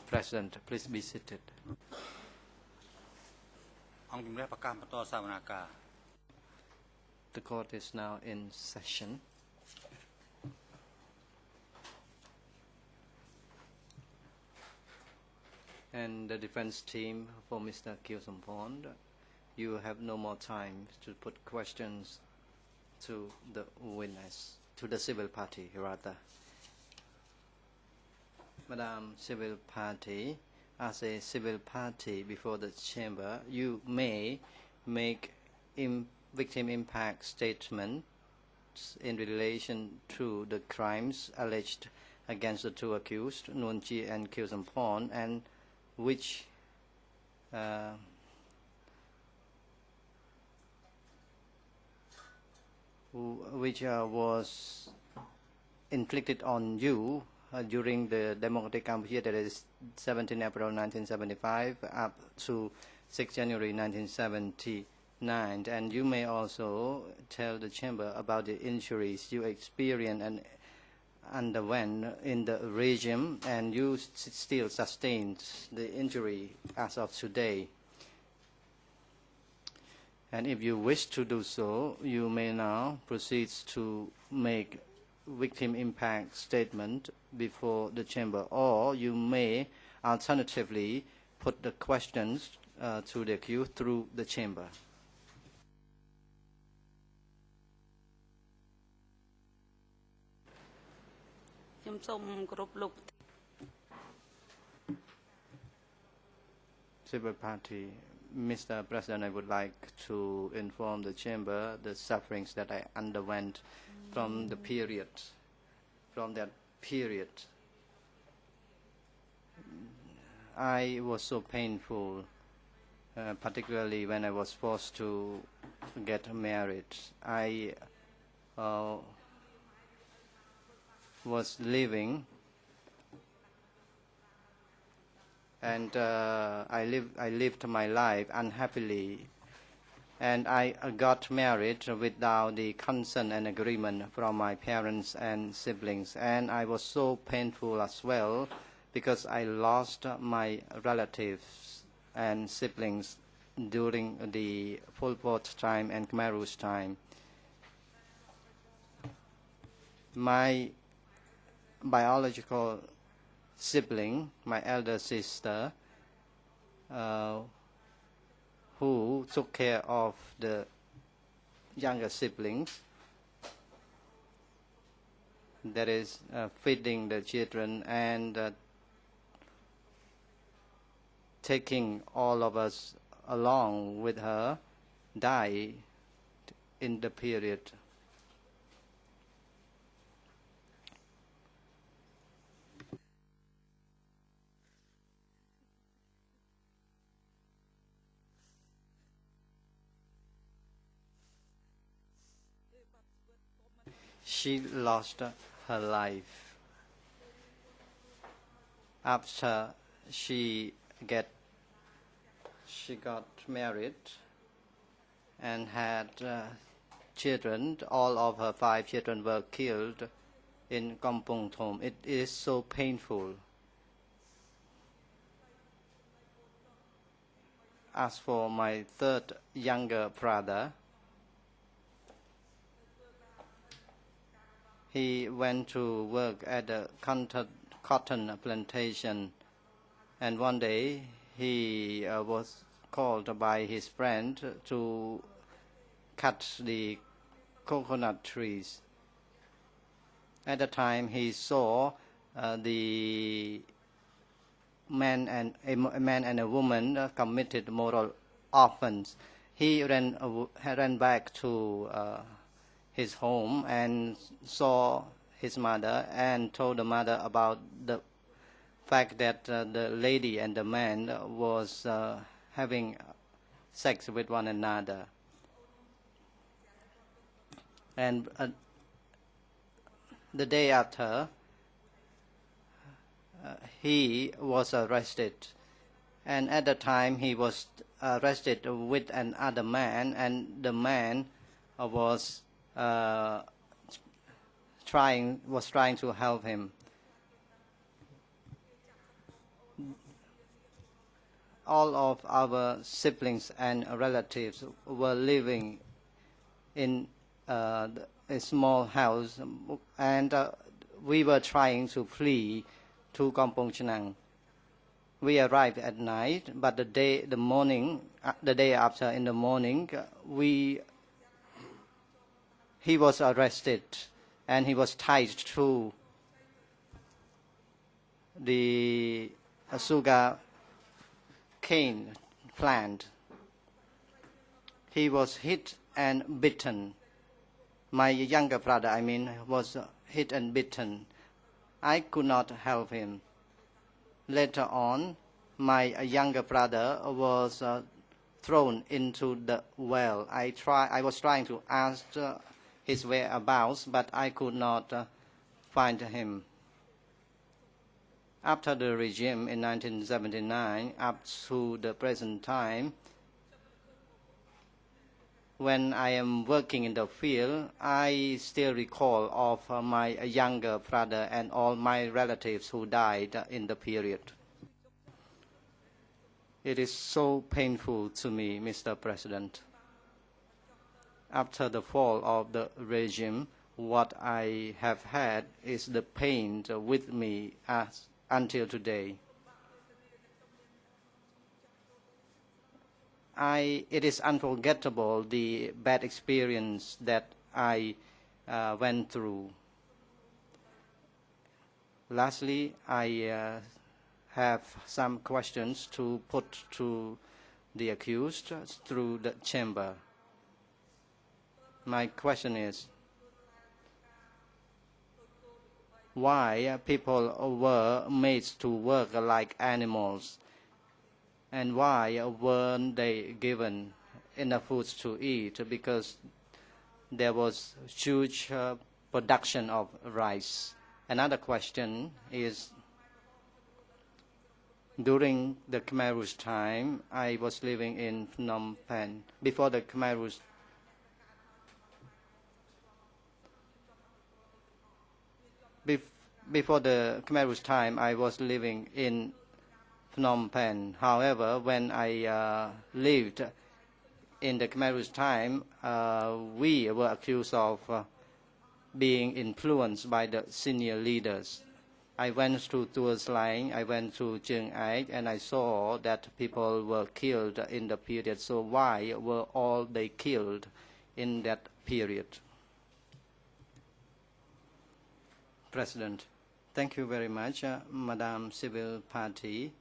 President, please be seated. The court is now in session. And the defense team for Mr. Kyosampon, you have no more time to put questions to the witness, to the civil party rather. Madam Civil Party, as a civil party before the chamber, you may make victim impact statements in relation to the crimes alleged against the two accused, Nunchi and Kyosampon, and which was inflicted on you during the Democratic Cambodia, that is 17 April 1975 up to 6 January 1979. And you may also tell the chamber about the injuries you experienced and underwent in the regime, and you still sustained the injury as of today. And if you wish to do so, you may now proceed to make victim impact statement before the chamber, or you may alternatively put the questions to the accused through the chamber. Civil Party, Mr. President, I would like to inform the chamber the sufferings that I underwent from that period. I was so painful, particularly when I was forced to get married. I was living, and I lived my life unhappily, and I got married without the consent and agreement from my parents and siblings, and I was so painful as well because I lost my relatives and siblings during the Pol Pot time and Khmer Rouge time. My biological sibling, my elder sister, who took care of the younger siblings, that is feeding the children and taking all of us along with her, died in the period. She lost her life after she got married and had children. All of her 5 children were killed in Kampong Thom. It is so painful. As for my third younger brother, he went to work at a cotton plantation, and one day he was called by his friend to cut the coconut trees. At the time, he saw the man and a woman committed moral offense. He ran back to his home and saw his mother and told the mother about the fact that the lady and the man was having sex with one another. And the day after, he was arrested. And at the time, he was arrested with another man, and the man was was trying to help him. All of our siblings and relatives were living in a small house, and we were trying to flee to Kampong Chhnang. We arrived at night, but the day after in the morning, he was arrested and he was tied to the sugar cane plant. He was hit and bitten. My younger brother, was hit and bitten. I could not help him. Later on, my younger brother was thrown into the well. I was trying to ask his whereabouts, but I could not find him. After the regime in 1979, up to the present time, when I am working in the field, I still recall of my younger brother and all my relatives who died in the period. It is so painful to me, Mr. President. After the fall of the regime, what I have had is the pain with me until today. It is unforgettable, the bad experience that I went through. Lastly, I have some questions to put to the accused through the chamber. My question is, why people were made to work like animals? And why weren't they given enough food to eat? Because there was huge production of rice. Another question is, during the Khmer Rouge time, I was living in Phnom Penh. Before the Khmer Rouge time, I was living in Phnom Penh. However, when I lived in the Khmer Rouge time, we were accused of being influenced by the senior leaders. I went to Tuas Line, I went to Chiang Ai, and I saw that people were killed in the period. So why were all they killed in that period? President, thank you very much, Madam Civil Party.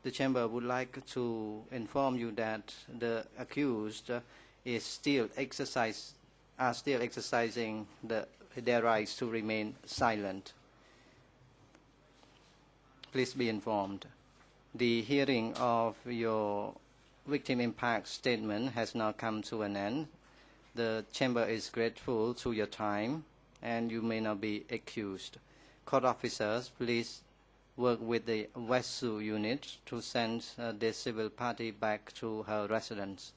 The Chamber would like to inform you that the accused are still exercising their rights to remain silent. Please be informed. The hearing of your victim impact statement has now come to an end. The Chamber is grateful to your time, and you may now be excused. Court officers, please work with the Westsu unit to send the civil party back to her residence.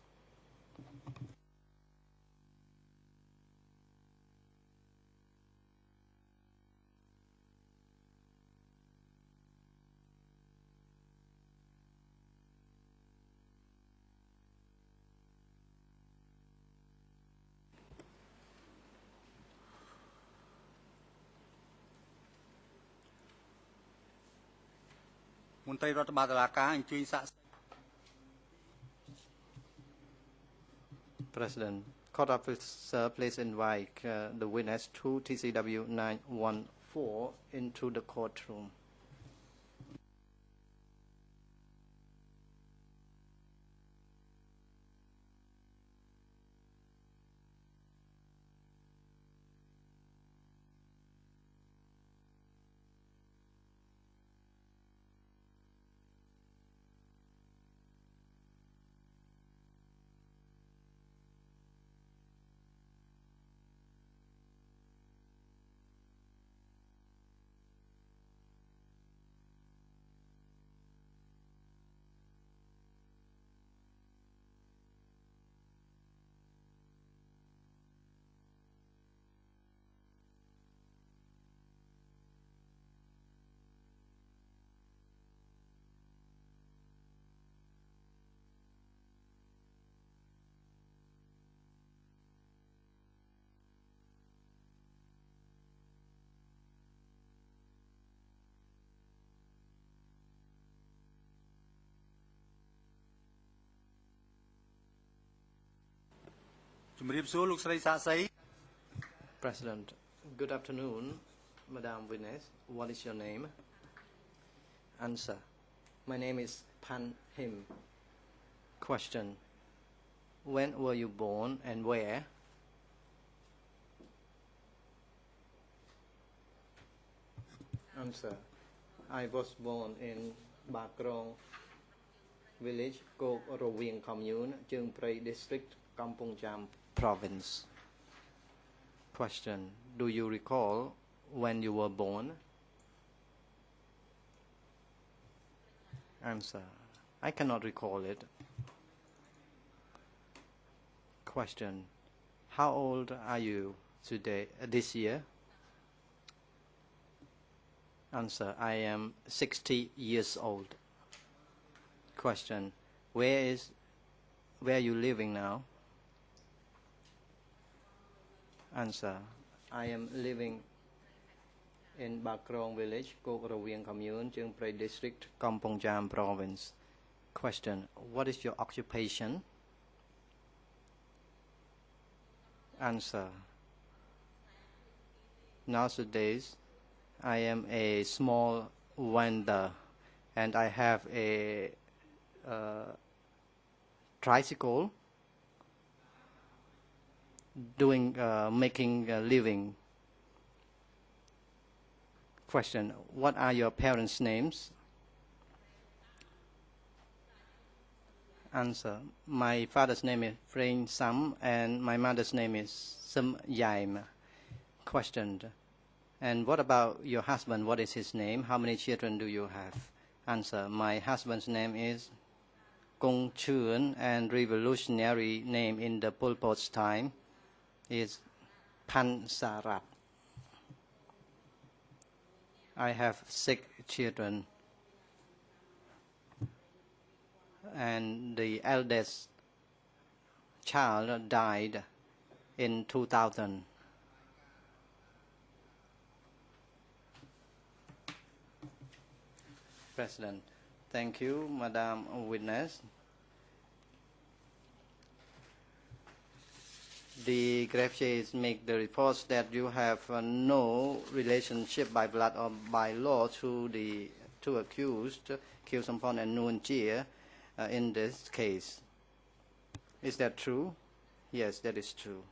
President, court officer, please invite the witness to TCW 914 into the courtroom. ជំរាបសួរលោកស្រីសាក់សី President, good afternoon, Madam Witness. What is your name? Answer. My name is Pan Him. Question. When were you born and where? Answer. I was born in Bakrong village, Kok Roving commune, Cheung Prey district, Kampong Cham province. Question. Do you recall when you were born? Answer. I cannot recall it. Question. How old are you today, this year? Answer. I am 60 years old. Question. Where are you living now? Answer. I am living in Bakrong village, Kok Roving commune, Cheung Prey district, Kampong Cham province. Question. What is your occupation? Answer. Nowadays, I am a small vendor and I have a tricycle making a living. Question. What are your parents' names? Answer. My father's name is Freng Sam and my mother's name is Sim Yaim. Question. And what about your husband? What is his name? How many children do you have? Answer. My husband's name is Kong Chun and revolutionary name in the Pol Pot's time is Pan Sarat. I have 6 children and the eldest child died in 2000. President, thank you, Madam Witness. The greffiers make the reports that you have no relationship by blood or by law to the two accused, Kieu Sampon and Nuon Chia, in this case. Is that true? Yes, that is true.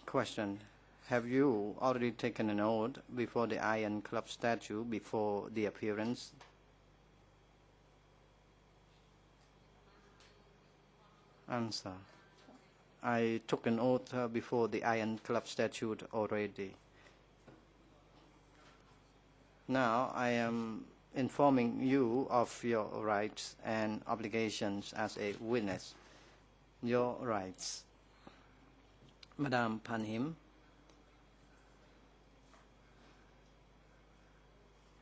Question. Have you already taken an oath before the Iron Club statue before the appearance? Answer. I took an oath before the Iron Club statute already. Now I am informing you of your rights and obligations as a witness. Your rights. Madam Panhim,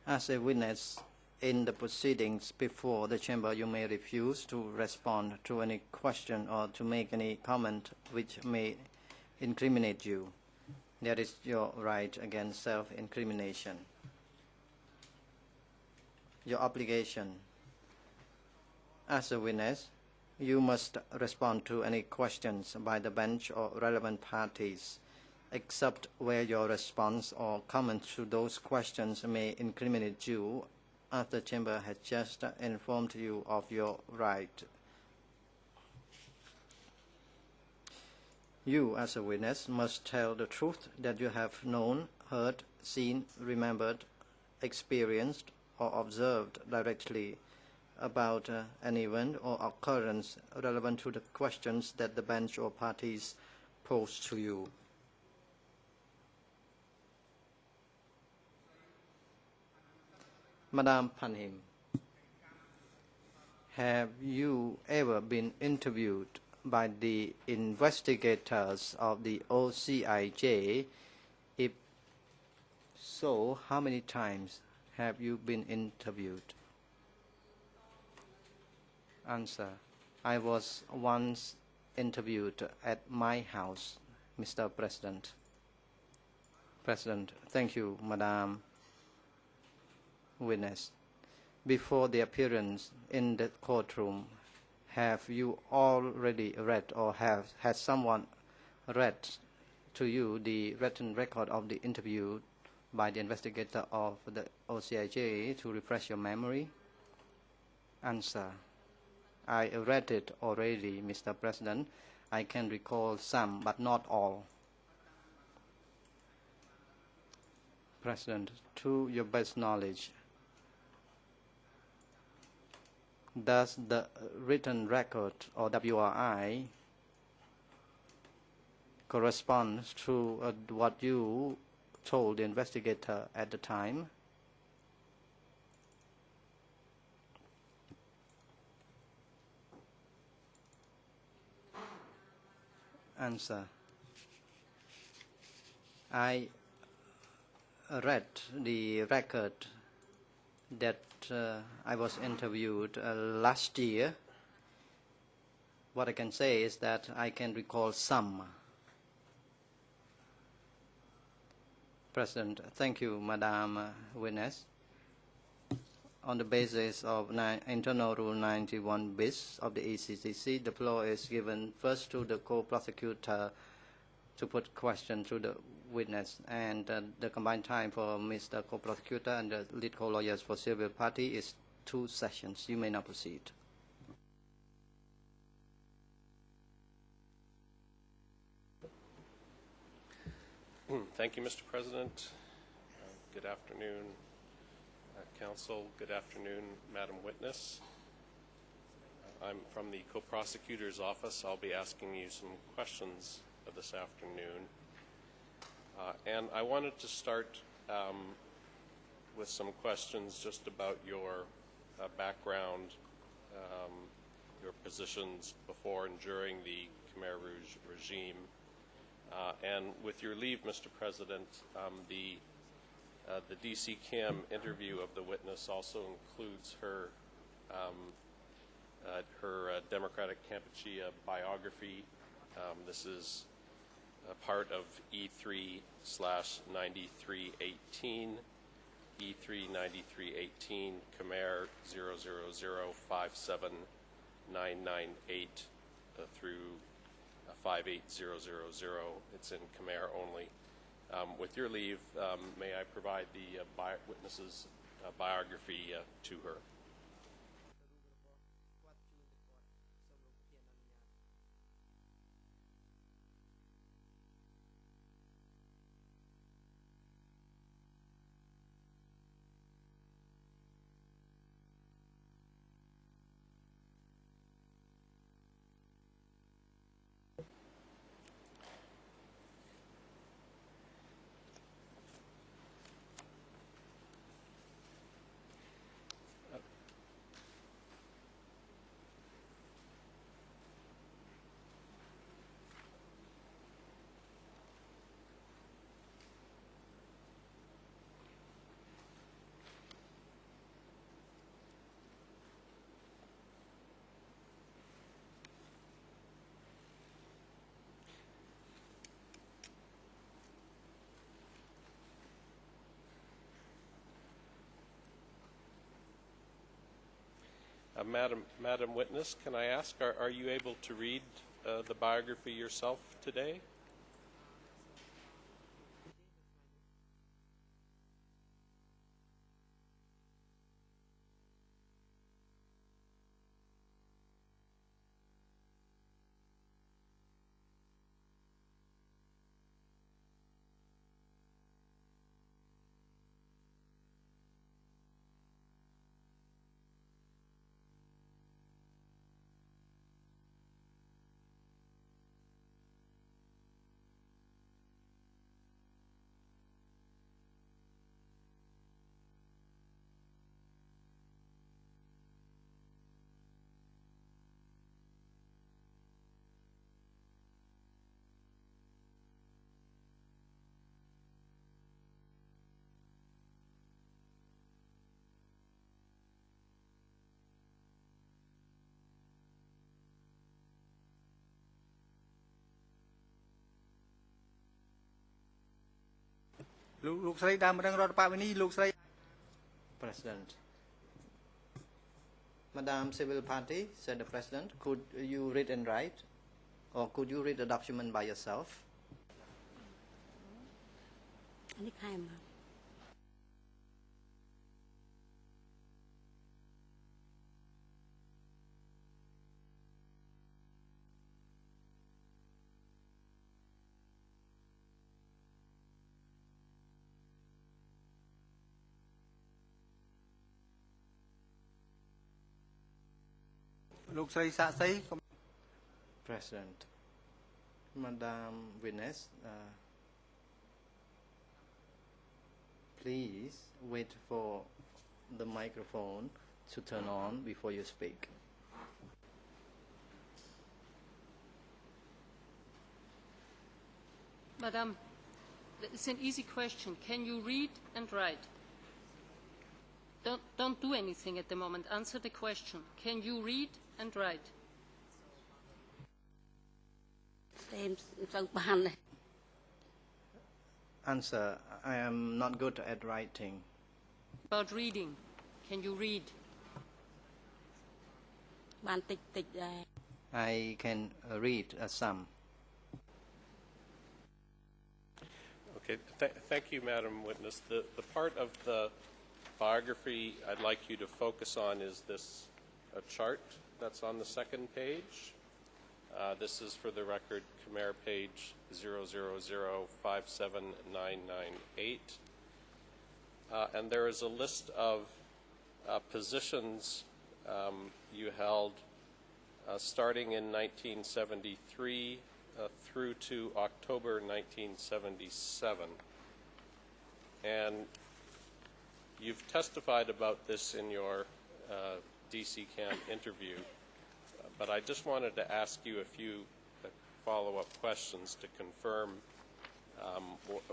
as a witness in the proceedings before the chamber, you may refuse to respond to any question or to make any comment which may incriminate you. That is your right against self-incrimination. Your obligation. As a witness, you must respond to any questions by the bench or relevant parties, except where your response or comment to those questions may incriminate you, as the chamber has just informed you of your right. You, as a witness, must tell the truth that you have known, heard, seen, remembered, experienced, or observed directly about an event or occurrence relevant to the questions that the bench or parties pose to you. Madam Panhim, have you ever been interviewed by the investigators of the OCIJ? If so, how many times have you been interviewed? Answer. I was once interviewed at my house, Mr. President. President, thank you, Madam Witness. Before the appearance in the courtroom, have you already read or has someone read to you the written record of the interview by the investigator of the OCIJ to refresh your memory? Answer. I read it already, Mr. President. I can recall some, but not all. President, to your best knowledge, does the written record or WRI correspond to what you told the investigator at the time? Answer. I read the record that I was interviewed last year. What I can say is that I can recall some. President, thank you, Madam Witness. On the basis of Internal Rule 91 bis of the ECCC, the floor is given first to the co-prosecutor to put question to the witness, and the combined time for Mr. Co-prosecutor and the lead co-lawyers for civil party is 2 sessions. You may now proceed. Thank you, Mr. President. Good afternoon, Council. Good afternoon, Madam Witness. I'm from the Co-Prosecutor's Office. I'll be asking you some questions this afternoon. And I wanted to start with some questions just about your background, your positions before and during the Khmer Rouge regime. And with your leave, Mr. President, the DC Kim interview of the witness also includes her Democratic Kampuchea biography. This is a part of E3/9318, E39318, Khmer 0005798 through 58000. It's in Khmer only. With your leave, may I provide the witness's biography to her? Madam Witness, can I ask, are you able to read the biography yourself today? President, Madam Civil Party, said the President, could you read and write? Or could you read the document by yourself? នេះខែមក លោកស្រីសាក់សី President, Madam Witness, please wait for the microphone to turn on before you speak. Madam, it's an easy question. Can you read and write? Don't do anything at the moment. Answer the question. Can you read and write? តែមិនសូវបានទេ Answer, I am not good at writing. About reading. Can you read? បានតិចតិចដែរ I can read some. Okay, thank you, Madam Witness. The part of the biography I'd like you to focus on is this chart that's on the second page. This is for the record, Khmer page 000-57998. And there is a list of positions you held starting in 1973 through to October 1977. And you've testified about this in your DC Camp interview. But I just wanted to ask you a few follow-up questions to confirm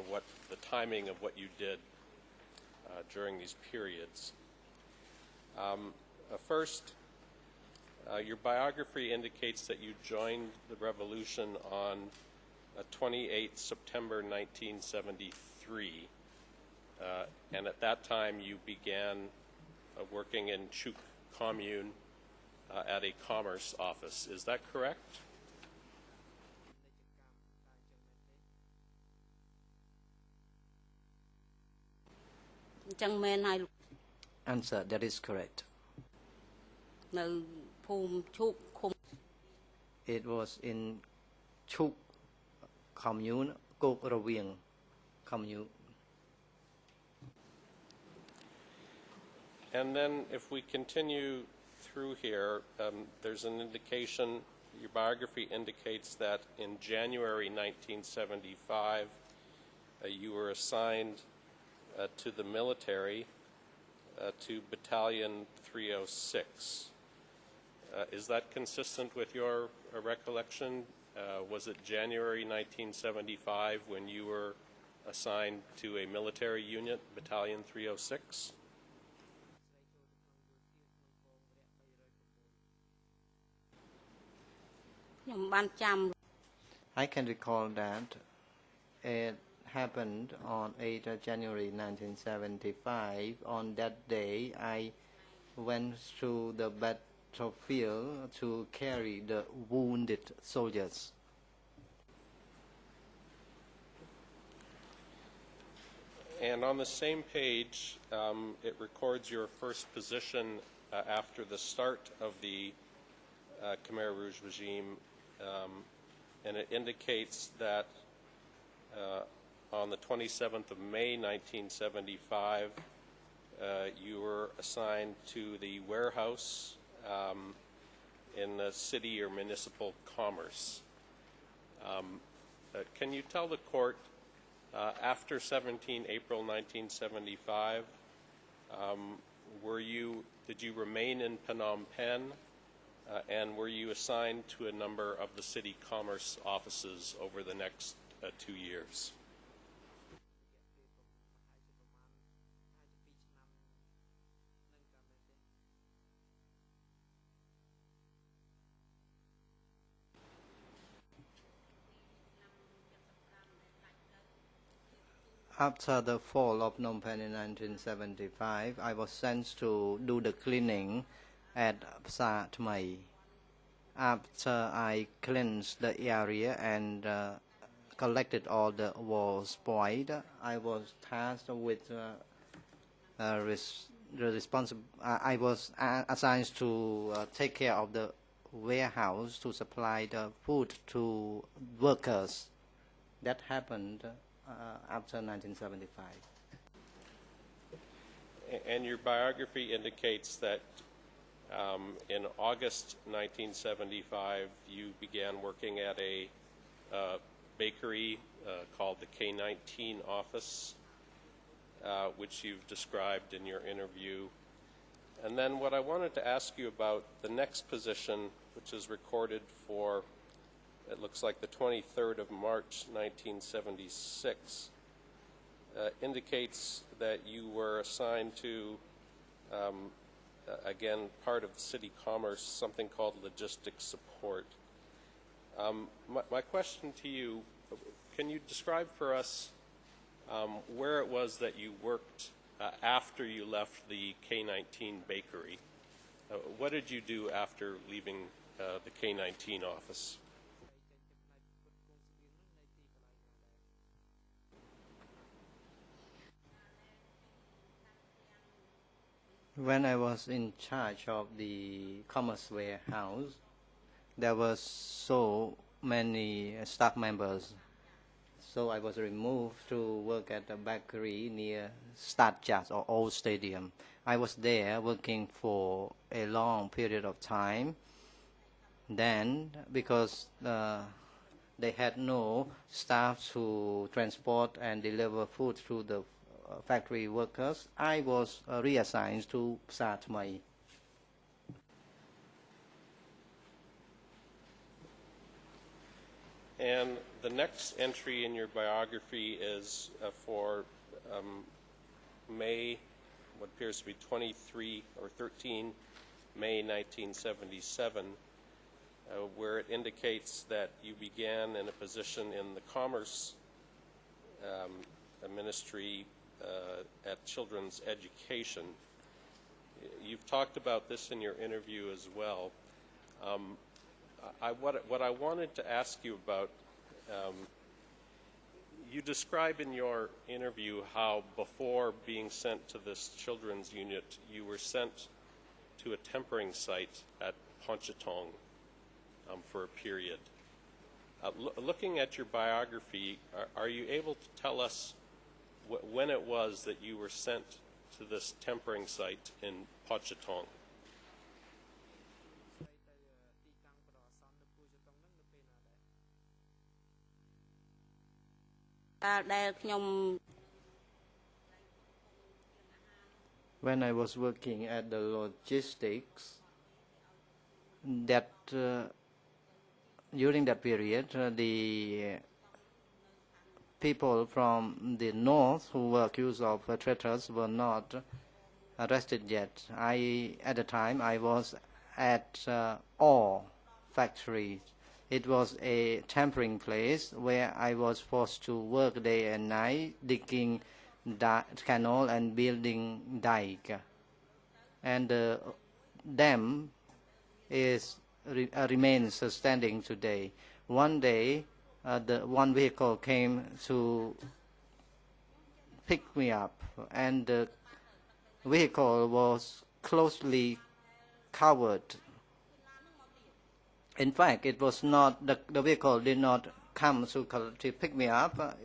what the timing of what you did during these periods. First, your biography indicates that you joined the revolution on 28 September 1973. And at that time, you began working in Chuk Commune at a commerce office. Is that correct? Answer, that is correct. នៅភូមិឈូកឃុំ It was in Chuk Commune, Kok Rawieng Commune. And then if we continue through here, there's an indication, your biography indicates that in January 1975, you were assigned to the military to Battalion 306. Is that consistent with your recollection? Was it January 1975 when you were assigned to a military unit, Battalion 306? I can recall that it happened on 8th January 1975. On that day, I went to the battlefield to carry the wounded soldiers. And on the same page, it records your first position after the start of the Khmer Rouge regime, and it indicates that on the 27th of May 1975, you were assigned to the warehouse in the city or municipal commerce. Can you tell the court, after 17 April 1975, did you remain in Phnom Penh, and were you assigned to a number of the city commerce offices over the next 2 years? After the fall of Phnom Penh in 1975, I was sent to do the cleaning at Psa Thmai. After I cleansed the area and collected all the walls spoiled, I was tasked with I was assigned to take care of the warehouse to supply the food to workers. That happened after 1975. And your biography indicates that in August 1975, you began working at a bakery called the K-19 office, which you've described in your interview. And then what I wanted to ask you about the next position, which is recorded for, it looks like the 23rd of March, 1976, indicates that you were assigned to, again, part of city commerce, something called logistics support. My question to you, can you describe for us where it was that you worked after you left the K-19 bakery? What did you do after leaving the K-19 office? When I was in charge of the commerce warehouse, there were so many staff members. So I was removed to work at a bakery near Stadjazz or Old Stadium. I was there working for a long period of time. Then, because they had no staff to transport and deliver food to the factory workers, I was reassigned to Psa Thmai. And the next entry in your biography is for May, what appears to be 23 or 13, May 1977, where it indicates that you began in a position in the Commerce Ministry at Children's Education. You've talked about this in your interview as well. What I wanted to ask you about, you describe in your interview how before being sent to this children's unit, you were sent to a tempering site at Pontchatong for a period. Looking at your biography, are you able to tell us when it was that you were sent to this tempering site in Pontchatong? When I was working at the logistics, that during that period, the people from the north who were accused of traitors were not arrested yet. At the time, I was at ore factory. It was a tempering place where I was forced to work day and night, digging canal and building dike. And the dam remains standing today. One day, one vehicle came to pick me up, and the vehicle was closely covered. In fact, it was not the vehicle did not come to pick me up.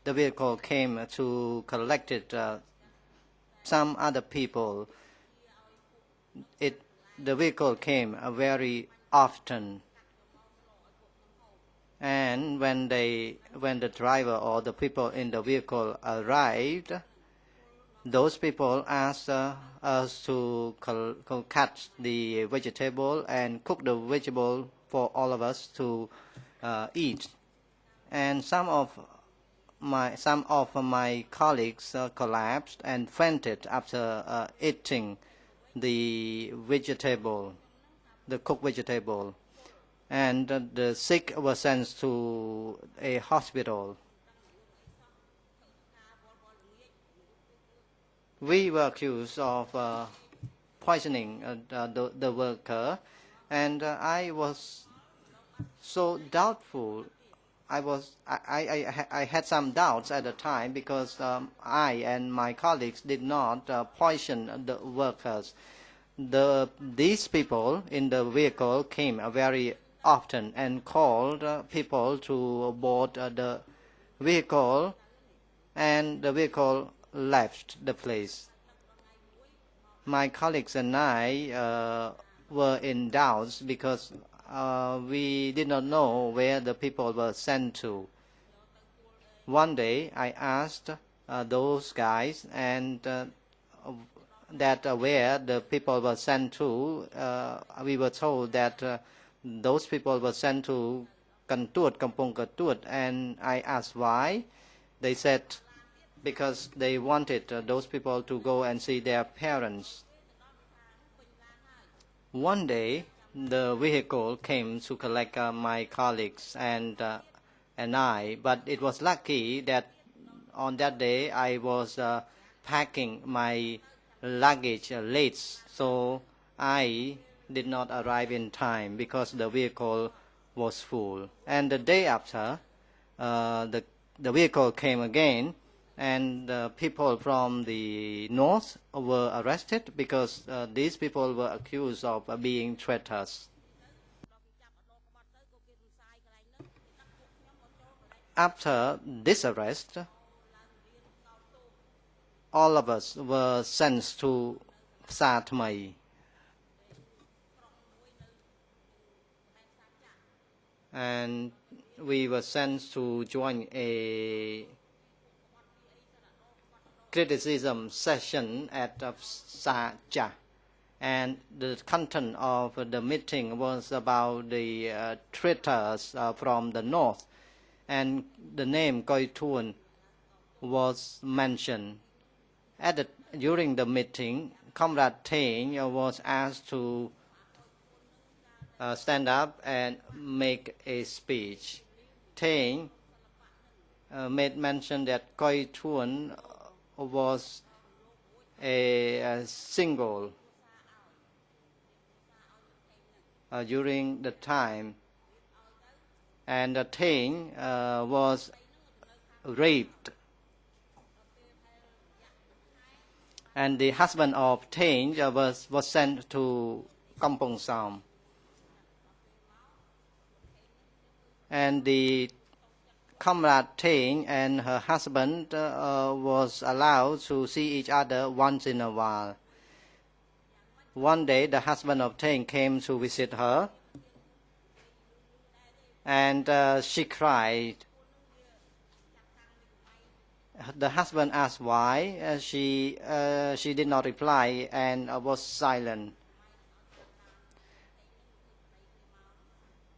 The vehicle came to collect some other people. The vehicle came very often, and when the driver or the people in the vehicle arrived, those people asked us to cut the vegetable and cook the vegetable for all of us to eat. And some of my colleagues collapsed and fainted after eating the vegetable, the cooked vegetable, and the sick were sent to a hospital. We were accused of poisoning the worker, and I was so doubtful. I had some doubts at the time because I and my colleagues did not poison the workers. These people in the vehicle came very often and called people to board the vehicle, and the vehicle left the place. My colleagues and I were in doubts because we did not know where the people were sent to. One day I asked those guys and that where the people were sent to. We were told that those people were sent to Kan Tuot, Kampong Katuot, and I asked why. They said because they wanted those people to go and see their parents. One day, the vehicle came to collect my colleagues and I, but it was lucky that on that day I was packing my luggage late, so I did not arrive in time because the vehicle was full. And the day after, the vehicle came again, and people from the north were arrested because these people were accused of being traitors. After this arrest, all of us were sent to Sa Thmai. And we were sent to join a criticism session at Sa Cha. And the content of the meeting was about the traitors from the north. And the name Koi Thuan was mentioned. During the meeting, Comrade Theng was asked to stand up and make a speech. Theng made mention that Koi Thuan was a single during the time, and Theng was raped. And the husband of Theng was sent to Kampong Sam. And the Comrade Theng and her husband was allowed to see each other once in a while. One day, the husband of Theng came to visit her, and she cried. The husband asked why. She did not reply and was silent.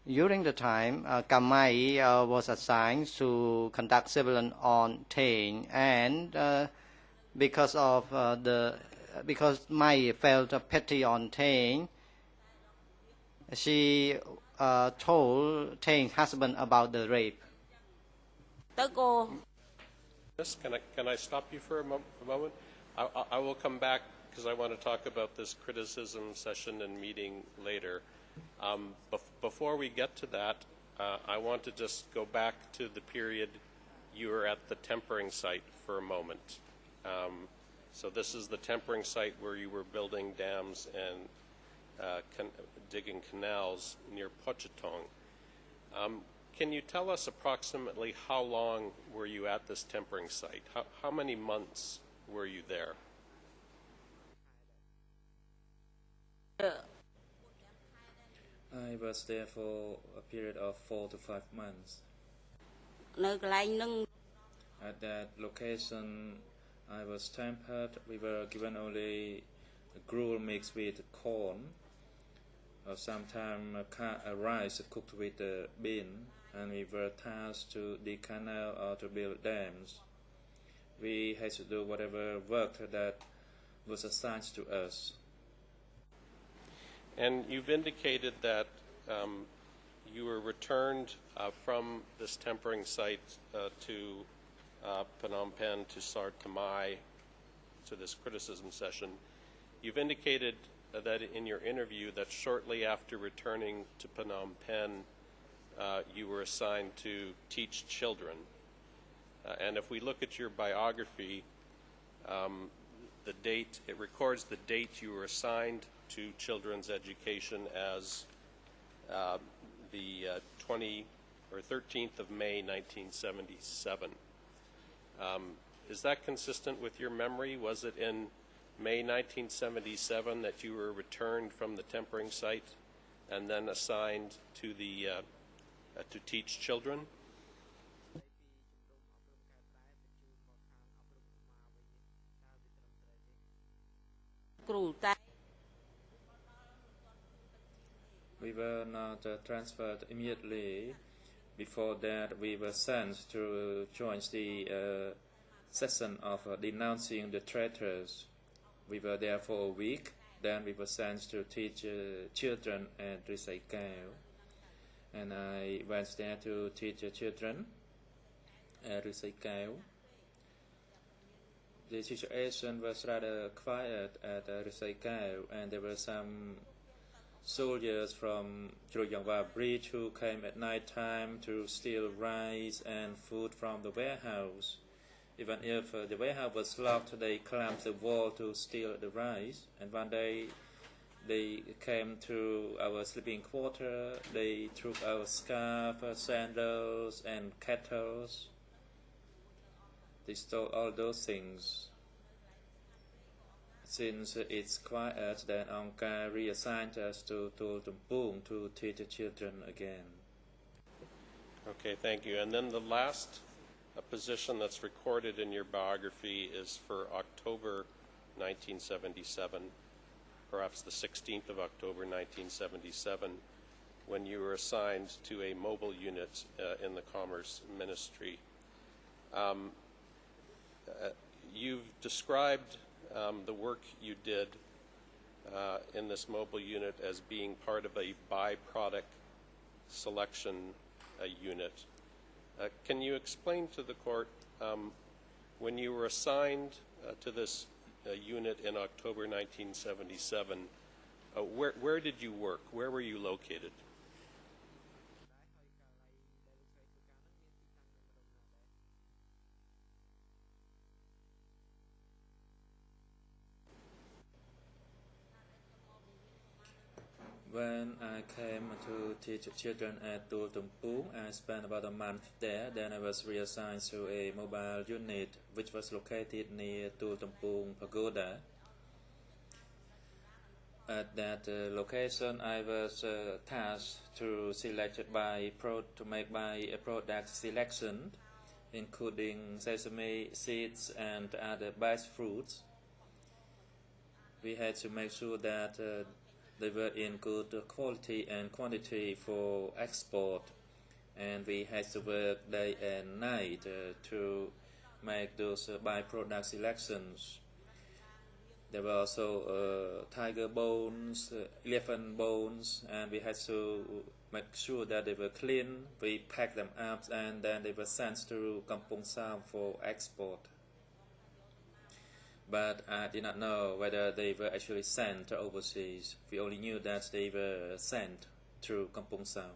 During the time, Kamai was assigned to conduct surveillance on Theng, and because Mai felt pity on Theng, she told Theng's husband about the rape. Can I stop you for a moment? I will come back because I want to talk about this criticism session and meeting later. Before we get to that, I want to just go back to the period you were at the tempering site for a moment. So this is the tempering site where you were building dams and digging canals near Pochitong. Can you tell us approximately how long were you at this tempering site? How many months were you there? I was there for a period of 4 to 5 months. At that location, I was tempered. We were given only gruel mixed with corn, or sometimes rice cooked with bean, and we were tasked to dig canal or to build dams. We had to do whatever work that was assigned to us. And you've indicated that you were returned from this tempering site to Phnom Penh, to Sa Thmai, to this criticism session. You've indicated that in your interview that shortly after returning to Phnom Penh, you were assigned to teach children. And if we look at your biography, the date, it records the date you were assigned to children's education as the 13th of May, 1977. Is that consistent with your memory? Was it in May 1977 that you were returned from the tempering site and then assigned to the to teach children? We were not transferred immediately. Before that, we were sent to join the session of denouncing the traitors. We were there for a week. Then we were sent to teach children at Risaikau. And I went there to teach children at Risaikau. The situation was rather quiet at Risaikau, and there were some soldiers from Churuyangwa Bridge who came at night time to steal rice and food from the warehouse. Even if the warehouse was locked, they climbed the wall to steal the rice. And one day they came to our sleeping quarter. They took our scarf, sandals, and kettles. They stole all those things. Since it's quiet, then Angka reassigned us to Tumpung to teach the children again. Okay, thank you. And then the last position that's recorded in your biography is for October 1977, perhaps the 16th of October 1977, when you were assigned to a mobile unit in the Commerce Ministry. You've described the work you did in this mobile unit as being part of a byproduct selection unit. Can you explain to the court, when you were assigned to this unit in October 1977, where did you work? Where were you located? When I came to teach children at Tumpung, I spent about a month there. Then I was reassigned to a mobile unit which was located near Tumpung Pagoda. At that location, I was tasked to make a product selection, including sesame seeds and other based fruits. We had to make sure that they were in good quality and quantity for export, and we had to work day and night to make those byproduct selections. There were also tiger bones, elephant bones, and we had to make sure that they were clean. We packed them up, and then they were sent to Kampong Sam for export. But I did not know whether they were actually sent overseas. We only knew that they were sent through Kampong Sam.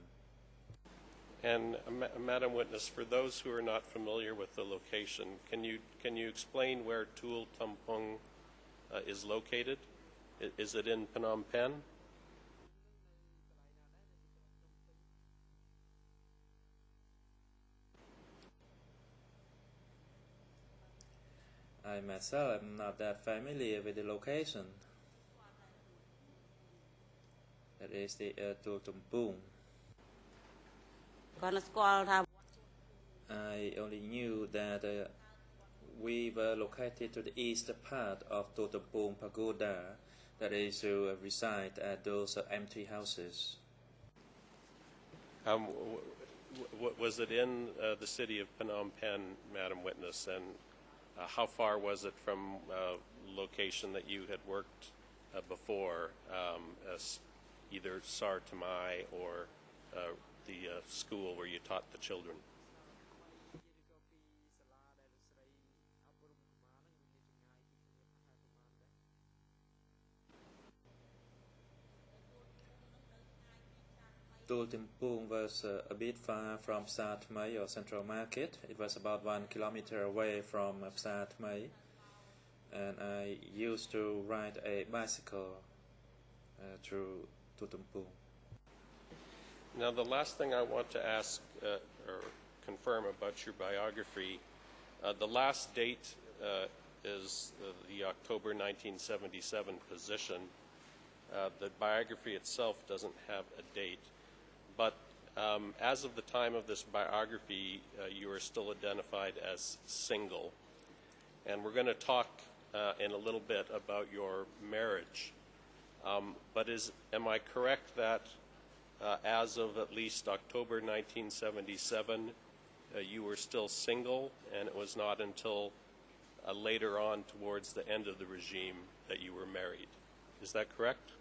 And Madam Witness, for those who are not familiar with the location, can you explain where Tul Tampung is located? Is it in Phnom Penh? I myself am not that familiar with the location. That is the Tul Tampung. I only knew that we were located to the east part of Tul Tampung Pagoda, that is to reside at those empty houses. Was it in the city of Phnom Penh, Madam Witness, and how far was it from location that you had worked before, as either Sar Tamai or the school where you taught the children? Tul Timpung was a bit far from Psa Thmai or Central Market. It was about 1 kilometer away from Psa Thmai, and I used to ride a bicycle through Tul Timpung. Now, the last thing I want to ask or confirm about your biography, the last date is the October 1977 position. The biography itself doesn't have a date, but as of the time of this biography, you are still identified as single. And we're going to talk in a little bit about your marriage. But am I correct that as of at least October 1977, you were still single, and it was not until later on towards the end of the regime that you were married? Is that correct?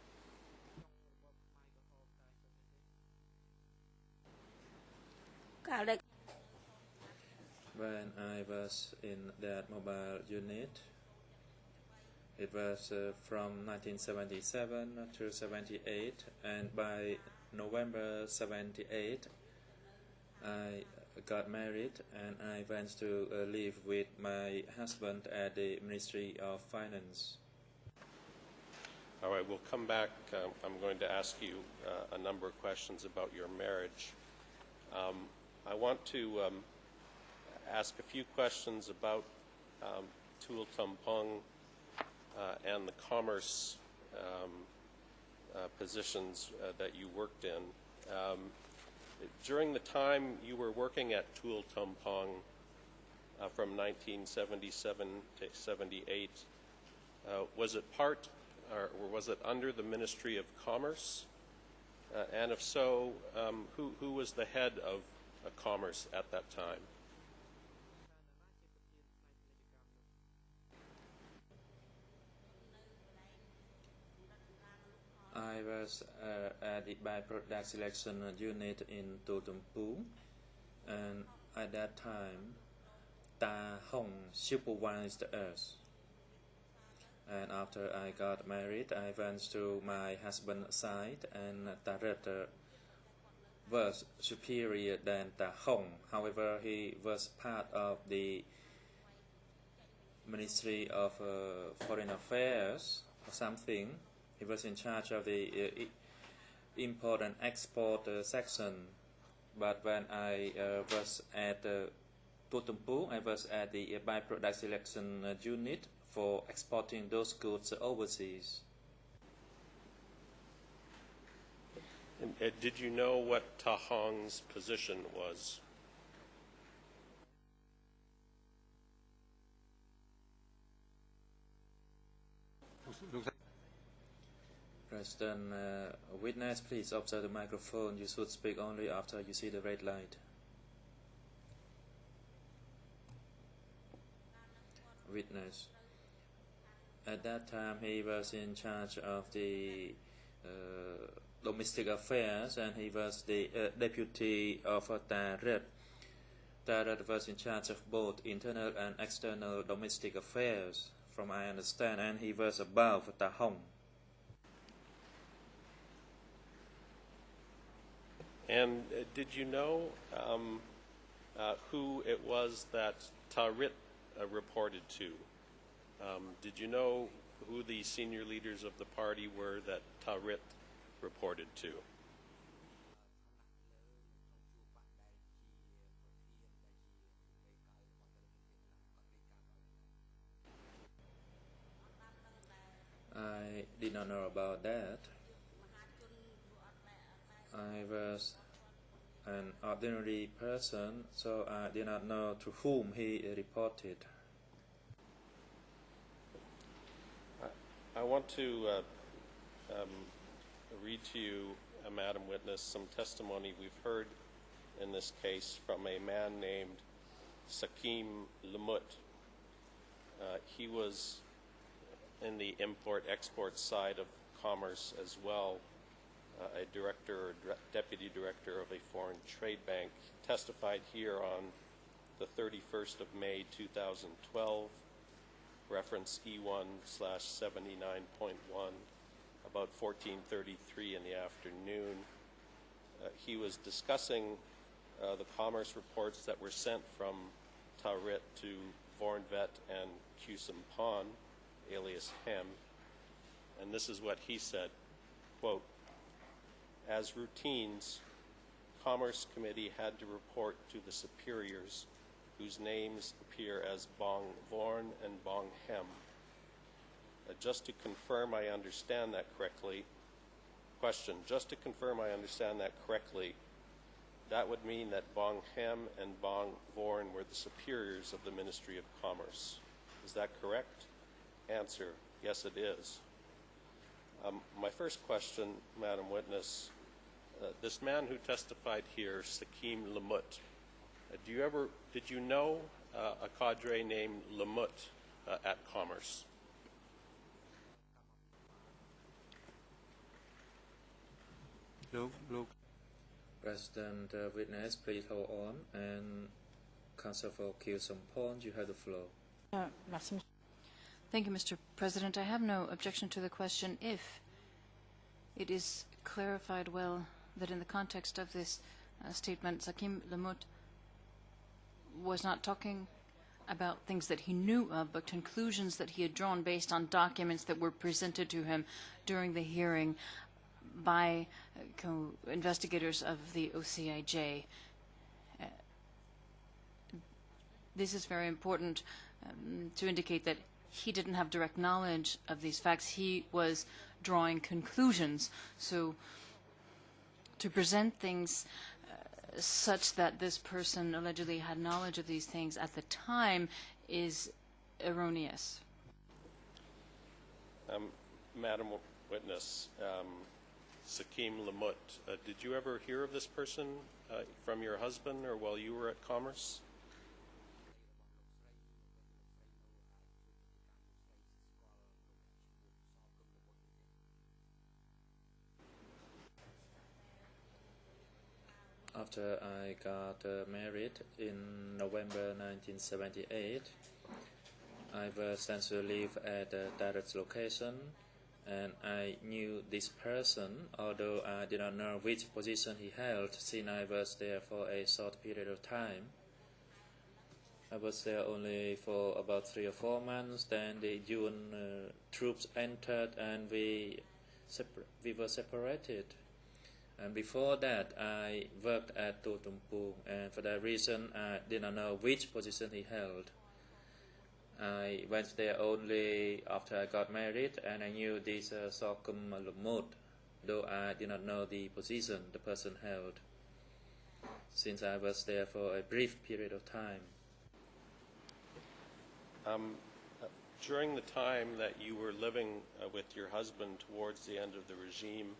When I was in that mobile unit, it was from 1977 to 78, and by November 78, I got married, and I went to live with my husband at the Ministry of Finance. All right, we'll come back. I'm going to ask you a number of questions about your marriage. I want to ask a few questions about Tul Timpung and the commerce positions that you worked in. During the time you were working at Tul Timpung from 1977 to 78, was it part or was it under the Ministry of Commerce? And if so, who was the head of Commerce at that time? I was at the byproduct selection unit in Tul Timpung, and at that time, Ta Hong supervised us. And after I got married, I went to my husband's side, and Ta Rit was superior than Ta Hong. However, he was part of the Ministry of Foreign Affairs or something. He was in charge of the import and export section. But when I was at Tul Timpung, I was at the byproduct selection unit for exporting those goods overseas. And, did you know what Ta Hong's position was? President, witness, please observe the microphone. You should speak only after you see the red light. Witness. At that time, he was in charge of the domestic affairs, and he was the deputy of Ta Rit. Ta Rit was in charge of both internal and external domestic affairs, from I understand, and he was above Ta Hong. And did you know who it was that Ta Rit reported to? Did you know who the senior leaders of the party were that Ta Rit reported to? I did not know about that. I was an ordinary person, so I did not know to whom he reported. I want to read to you, Madam Witness, some testimony we've heard in this case from a man named Sakim Lamut. He was in the import-export side of commerce as well, a director or deputy director of a foreign trade bank. He testified here on the 31st of May 2012, reference E1/79.1, about 14:33 in the afternoon. he was discussing the commerce reports that were sent from Taurit to Vornvet and Q-Sampon, alias Hem, and this is what he said, quote, "As routines, Commerce Committee had to report to the superiors whose names appear as Bong Vorn and Bong Hem. Just to confirm I understand that correctly, that would mean that Bong Hem and Bong Vorn were the superiors of the Ministry of Commerce. Is that correct?" Answer, yes it is. My first question, Madam Witness, this man who testified here, Sakim Lamut, did you know a cadre named Lamut at Commerce? Look. President witness, please hold on. And Counsel for Q-Sampon, you have the floor. Thank you, Mr. President. I have no objection to the question if it is clarified well that in the context of this statement, Sakim Lamut was not talking about things that he knew of, but conclusions that he had drawn based on documents that were presented to him during the hearing by investigators of the OCIJ. This is very important to indicate that he didn't have direct knowledge of these facts. He was drawing conclusions. So to present things such that this person allegedly had knowledge of these things at the time is erroneous. Madam Witness, Sakim Lamut, did you ever hear of this person from your husband or while you were at Commerce? After I got married in November 1978, I was sent to live at a direct location, and I knew this person, although I did not know which position he held, since I was there for a short period of time. I was there only for about 3 or 4 months. Then the UN troops entered, and we were separated. And before that, I worked at Tuol Tumpung, and for that reason, I did not know which position he held. I went there only after I got married, and I knew this Sakim Lamut, though I did not know the position the person held, since I was there for a brief period of time. During the time that you were living with your husband towards the end of the regime,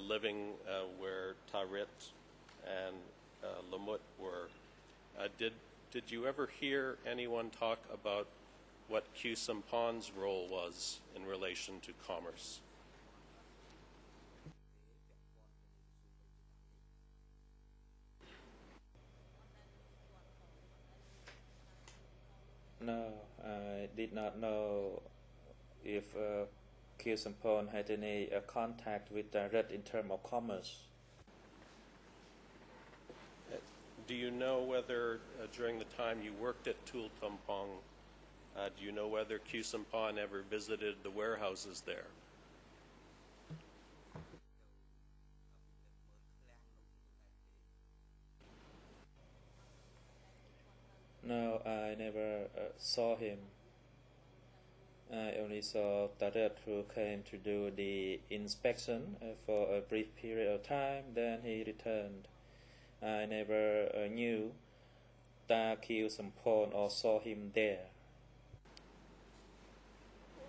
living where Taurit and Lamut were, did you ever hear anyone talk about what Q-Sampon's role was in relation to commerce? No, I did not know if Q-Sampon had any contact with Taurit in terms of commerce. Do you know whether during the time you worked at Tuol Tumpung, do you know whether Q-Sampon ever visited the warehouses there? No, I never saw him. I only saw Taurit, who came to do the inspection for a brief period of time, then he returned. I never knew Q-Sampon or saw him there.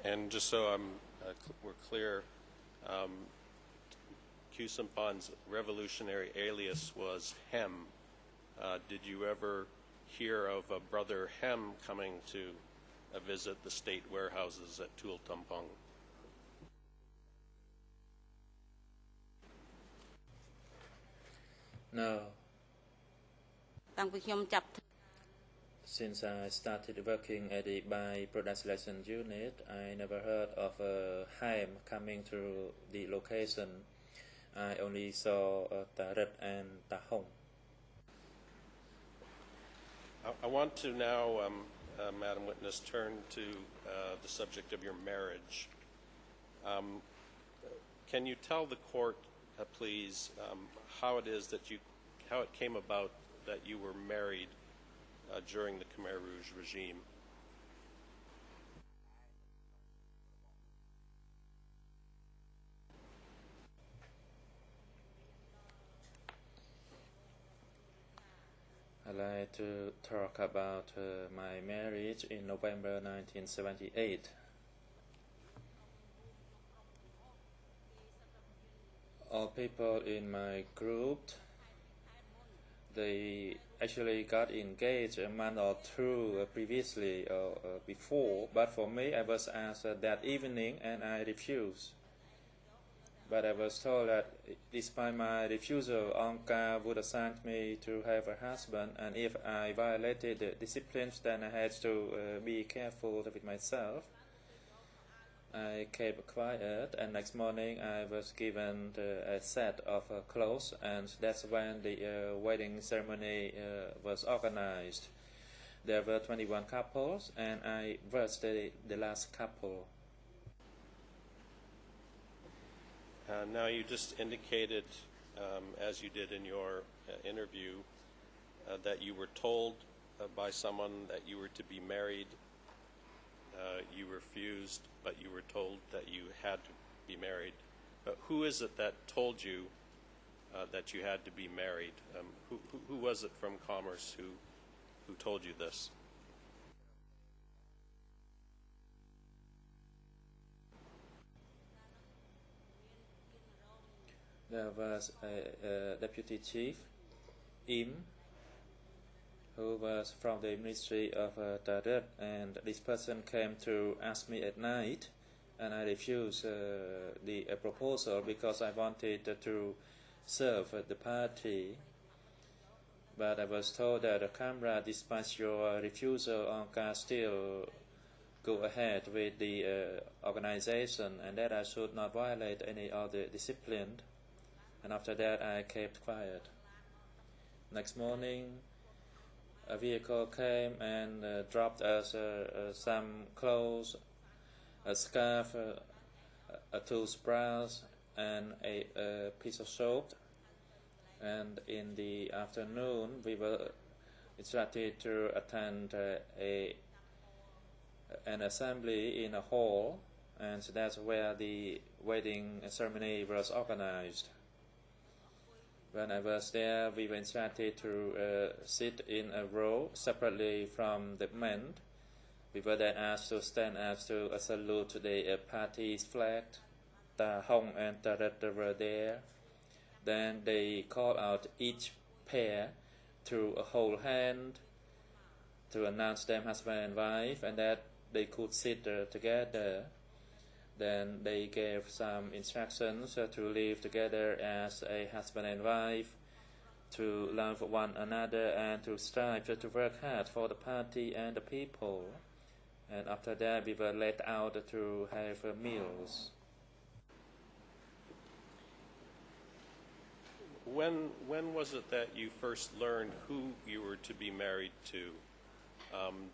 And just so we're clear, Q-Sampon's revolutionary alias was Hem. Did you ever hear of a brother Hem coming to visit the state warehouses at Tuol Tumpung? No. Since I started working at the by-product selection unit, I never heard of a Hem coming to the location. I only saw Taret and Tahong. I want to now, Madam Witness, turn to the subject of your marriage. Can you tell the court, please, how it is that how it came about that you were married during the Khmer Rouge regime? I'd like to talk about my marriage in November 1978. All people in my group, they actually got engaged a month or two previously or before, but for me I was asked that evening and I refused. But I was told that despite my refusal, Angkar would assign me to have a husband, and if I violated the disciplines, then I had to be careful with myself. I kept quiet, and next morning I was given a set of clothes, and that's when the wedding ceremony was organized. There were 21 couples, and I was the last couple. Now, you just indicated, as you did in your interview, that you were told by someone that you were to be married. You refused, but you were told that you had to be married. Who is it that told you that you had to be married? Who was it from Commerce who told you this? There was a deputy chief, Im, who was from the Ministry of Taret, and this person came to ask me at night, and I refused the proposal because I wanted to serve the party. But I was told that, Camera, despite your refusal, Angkar still go ahead with the organization, and that I should not violate any other discipline. And after that, I kept quiet. Next morning, a vehicle came and dropped us some clothes, a scarf, a toothbrush, and a piece of soap. And in the afternoon, we were instructed to attend an assembly in a hall, and so that's where the wedding ceremony was organized. When I was there, we were instructed to sit in a row separately from the men. We were then asked to stand up to salute the party's flag. Ta Hong and Taret were there. Then they called out each pair to hold hand to announce them husband and wife, and that they could sit together. Then they gave some instructions to live together as a husband and wife, to love one another, and to strive to work hard for the party and the people. And after that, we were let out to have meals. When was it that you first learned who you were to be married to?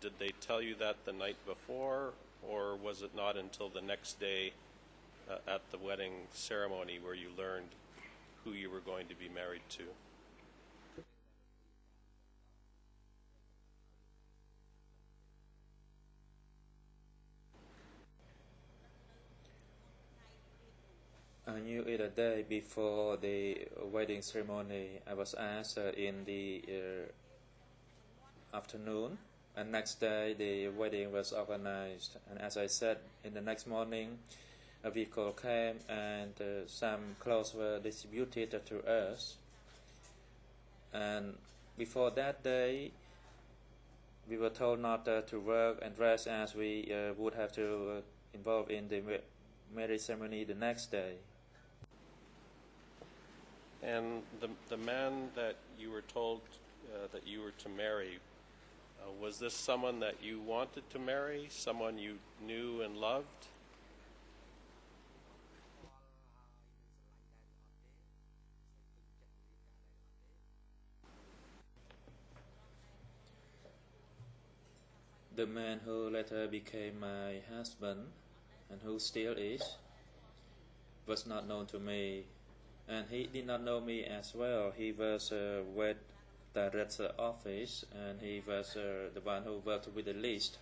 Did they tell you that the night before, or was it not until the next day at the wedding ceremony where you learned who you were going to be married to? I knew it a day before the wedding ceremony. I was asked in the afternoon, and next day the wedding was organized. And as I said, in the next morning, a vehicle came and some clothes were distributed to us. And before that day, we were told not to work and dress as we would have to involve in the marriage ceremony the next day. And the man that you were told that you were to marry, was this someone that you wanted to marry, someone you knew and loved? The man who later became my husband, and who still is, was not known to me, and he did not know me as well. He was with the director office, and he was the one who worked with the list.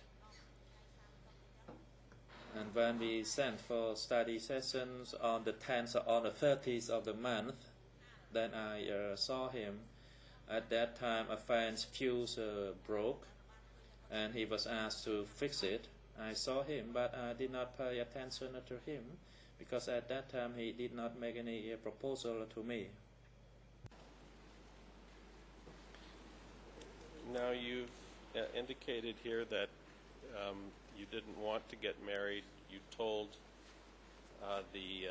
And when we sent for study sessions on the 10th or on the 30th of the month, then I saw him. At that time, a fan's fuse broke, and he was asked to fix it. I saw him, but I did not pay attention to him, because at that time he did not make any proposal to me. Now you've indicated here that you didn't want to get married. You told the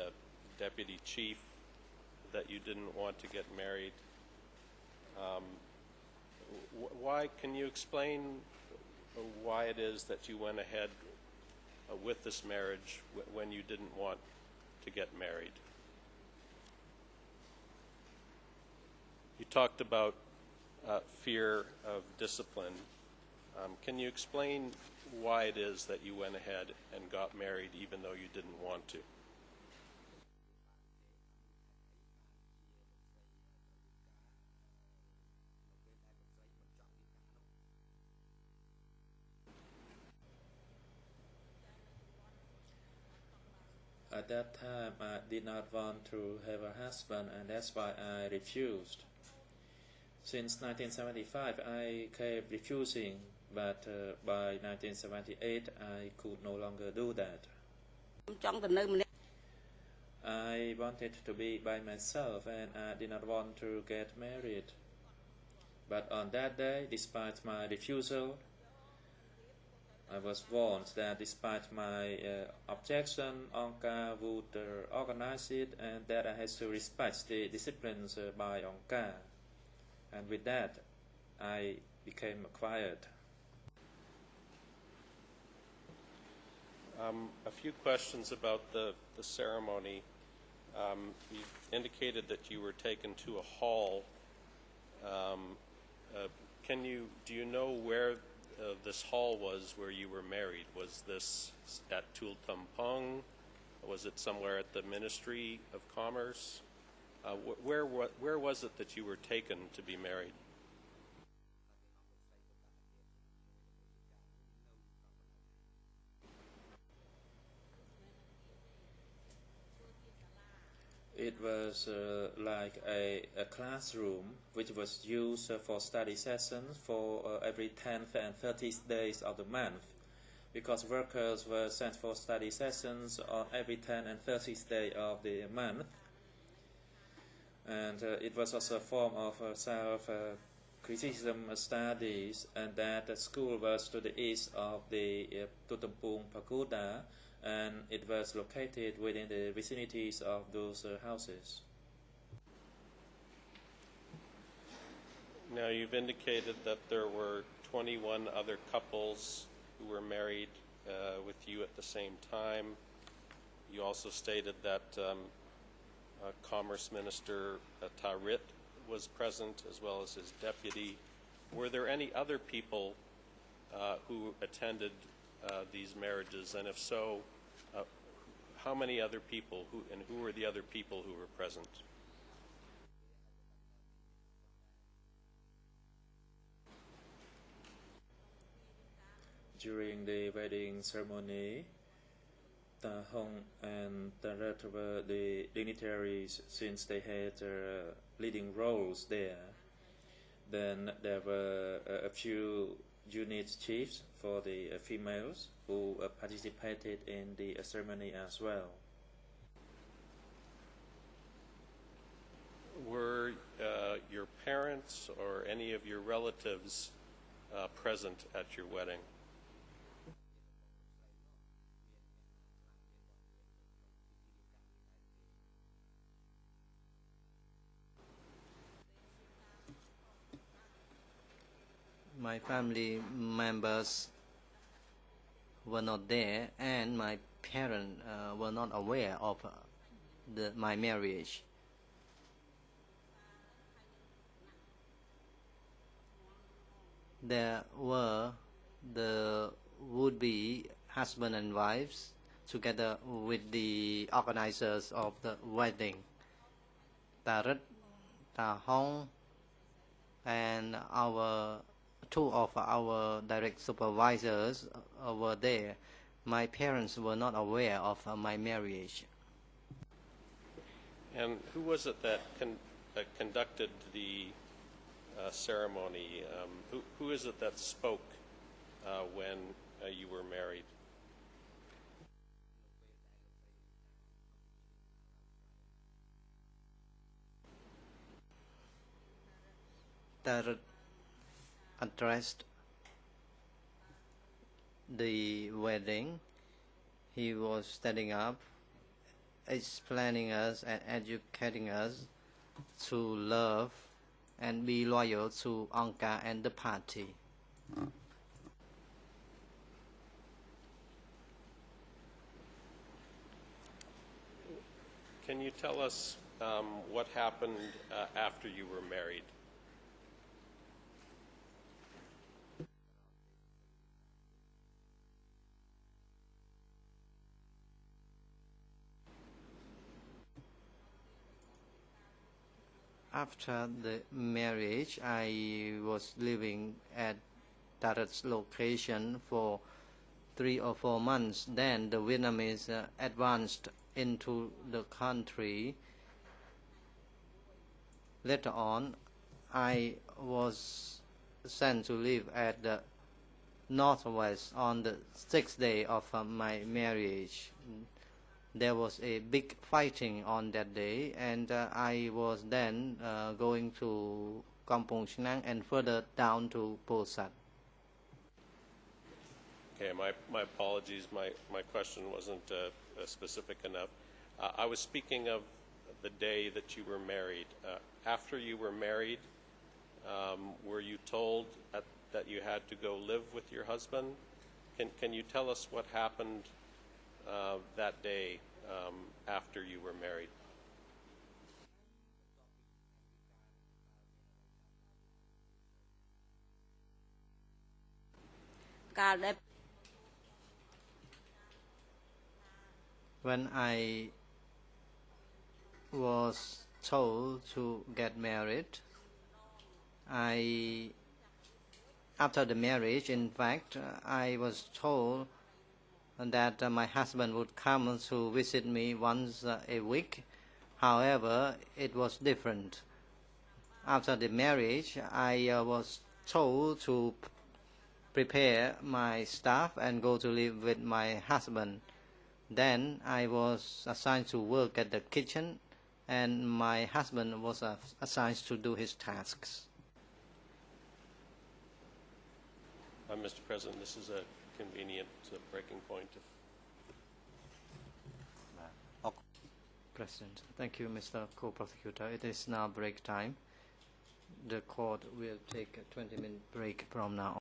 deputy chief that you didn't want to get married. Why? Can you explain why it is that you went ahead with this marriage when you didn't want to get married? You talked about fear of discipline. Can you explain why it is that you went ahead and got married even though you didn't want to? At that time, I did not want to have a husband, and that's why I refused. Since 1975, I kept refusing, but by 1978, I could no longer do that. I wanted to be by myself, and I did not want to get married. But on that day, despite my refusal, I was warned that despite my objection, Onka would organize it, and that I had to respect the disciplines by Onka. And with that, I became quiet. A few questions about the ceremony. You indicated that you were taken to a hall. Do you know where this hall was where you were married? Was this at Tultumpong? Was it somewhere at the Ministry of Commerce? Where was it that you were taken to be married? It was like a classroom which was used for study sessions for every 10th and 30th days of the month, because workers were sent for study sessions on every 10th and 30th day of the month. And it was also a form of self-criticism studies, and that the school was to the east of the Tultumpong Pagoda, and it was located within the vicinities of those houses. Now, you've indicated that there were 21 other couples who were married with you at the same time. You also stated that Commerce Minister Tarit was present, as well as his deputy. Were there any other people who attended these marriages, and if so, how many other people, who were the other people who were present? During the wedding ceremony, Ta Hong and Tarat were the dignitaries, since they had leading roles there. Then there were a few unit chiefs for the females who participated in the ceremony as well. Were your parents or any of your relatives present at your wedding? My family members were not there, and my parents were not aware of my marriage. There were the would-be husband and wives together with the organizers of the wedding, Tarit, Ta Hong, and two of our direct supervisors were there. My parents were not aware of my marriage. And who was it that conducted the ceremony? Who is it that spoke when you were married? That addressed the wedding. He was standing up, explaining us and educating us to love and be loyal to Angka and the party. Can you tell us what happened after you were married? After the marriage, I was living at Tarat's location for 3 or 4 months. Then the Vietnamese advanced into the country. Later on, I was sent to live at the northwest on the 6th day of my marriage. There was a big fighting on that day, and I was then going to Kampong Chnang and further down to Posat. Okay, my apologies. My question wasn't specific enough. I was speaking of the day that you were married. After you were married, were you told that you had to go live with your husband? Can you tell us what happened that day after you were married? When I was told to get married, after the marriage, in fact, I was told that my husband would come to visit me once a week. However, it was different. After the marriage, I was told to prepare my stuff and go to live with my husband. Then I was assigned to work at the kitchen, and my husband was assigned to do his tasks. Mr. President, this is a convenient breaking point. President, thank you, Mr. Co-Prosecutor. It is now break time. The court will take a 20-minute break from now on.